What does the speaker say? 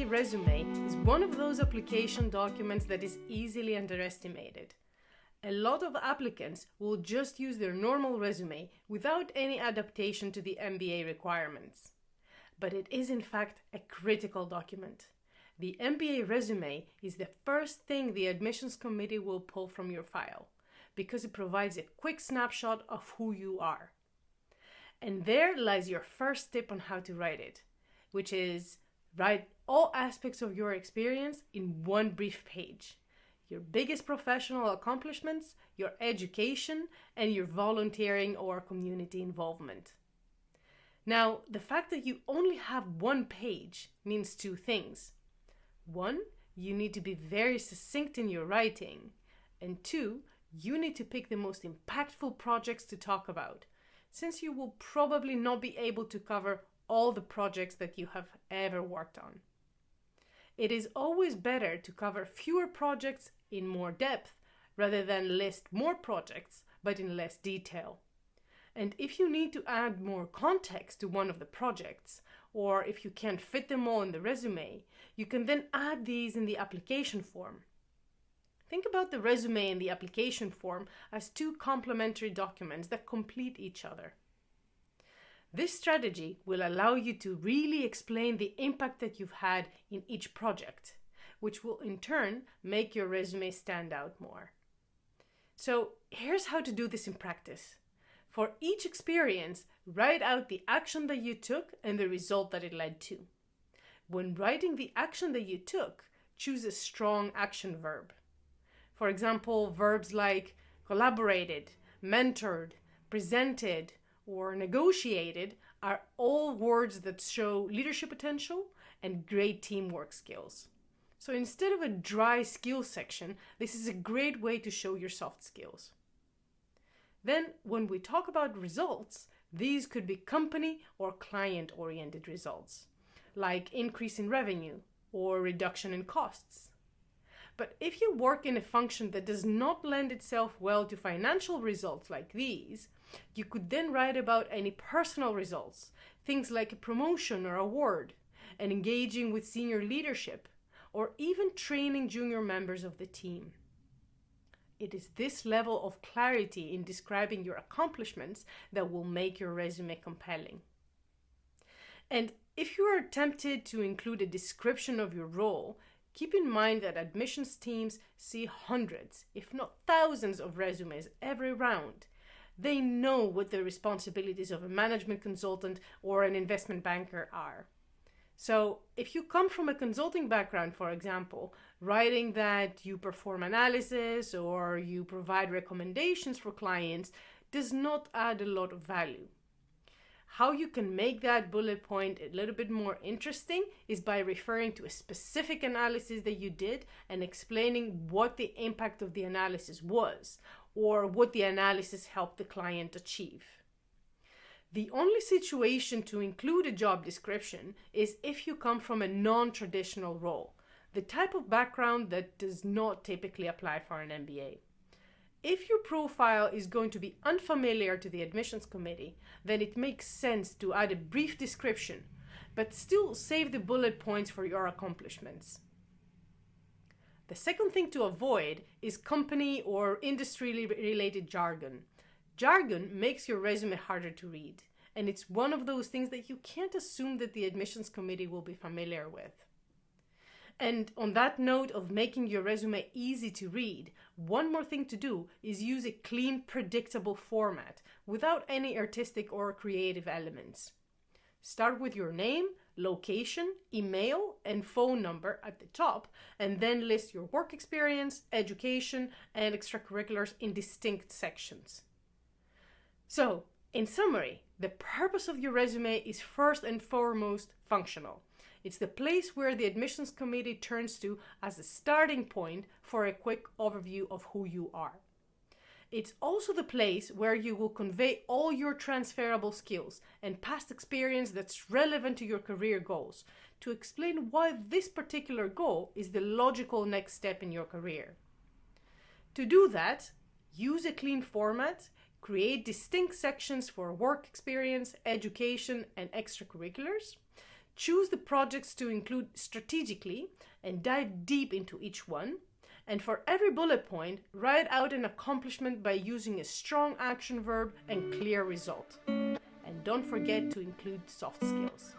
MBA Resume is one of those application documents that is easily underestimated. A lot of applicants will just use their normal resume without any adaptation to the MBA requirements. But it is in fact a critical document. The MBA Resume is the first thing the admissions committee will pull from your file because it provides a quick snapshot of who you are. And there lies your first tip on how to write it, which is write all aspects of your experience in one brief page. Your biggest professional accomplishments, your education, and your volunteering or community involvement. Now, the fact that you only have one page means two things. One, you need to be very succinct in your writing. And two, you need to pick the most impactful projects to talk about, since you will probably not be able to cover all the projects that you have ever worked on. It is always better to cover fewer projects in more depth rather than list more projects but in less detail. And if you need to add more context to one of the projects, or if you can't fit them all in the resume, you can then add these in the application form. Think about the resume and the application form as two complementary documents that complete each other. This strategy will allow you to really explain the impact that you've had in each project, which will in turn make your resume stand out more. So here's how to do this in practice. For each experience, write out the action that you took and the result that it led to. When writing the action that you took, choose a strong action verb. For example, verbs like collaborated, mentored, presented, or negotiated are all words that show leadership potential and great teamwork skills. So instead of a dry skills section, this is a great way to show your soft skills. Then, when we talk about results, these could be company or client-oriented results, like increase in revenue or reduction in costs. But if you work in a function that does not lend itself well to financial results like these, you could then write about any personal results, things like a promotion or award, and engaging with senior leadership, or even training junior members of the team. It is this level of clarity in describing your accomplishments that will make your resume compelling. And if you are tempted to include a description of your role, keep in mind that admissions teams see hundreds, if not thousands, of resumes every round. They know what the responsibilities of a management consultant or an investment banker are. So if you come from a consulting background, for example, writing that you perform analysis or you provide recommendations for clients does not add a lot of value. How you can make that bullet point a little bit more interesting is by referring to a specific analysis that you did and explaining what the impact of the analysis was or what the analysis helped the client achieve. The only situation to include a job description is if you come from a non-traditional role, the type of background that does not typically apply for an MBA. If your profile is going to be unfamiliar to the admissions committee, then it makes sense to add a brief description, but still save the bullet points for your accomplishments. The second thing to avoid is company or industry-related jargon. Jargon makes your resume harder to read, and it's one of those things that you can't assume that the admissions committee will be familiar with. And on that note of making your resume easy to read, one more thing to do is use a clean, predictable format without any artistic or creative elements. Start with your name, location, email, and phone number at the top, and then list your work experience, education, and extracurriculars in distinct sections. So, in summary, the purpose of your resume is first and foremost functional. It's the place where the admissions committee turns to as a starting point for a quick overview of who you are. It's also the place where you will convey all your transferable skills and past experience that's relevant to your career goals to explain why this particular goal is the logical next step in your career. To do that, use a clean format, create distinct sections for work experience, education, and extracurriculars. Choose the projects to include strategically and dive deep into each one. And for every bullet point, write out an accomplishment by using a strong action verb and clear result. And don't forget to include soft skills.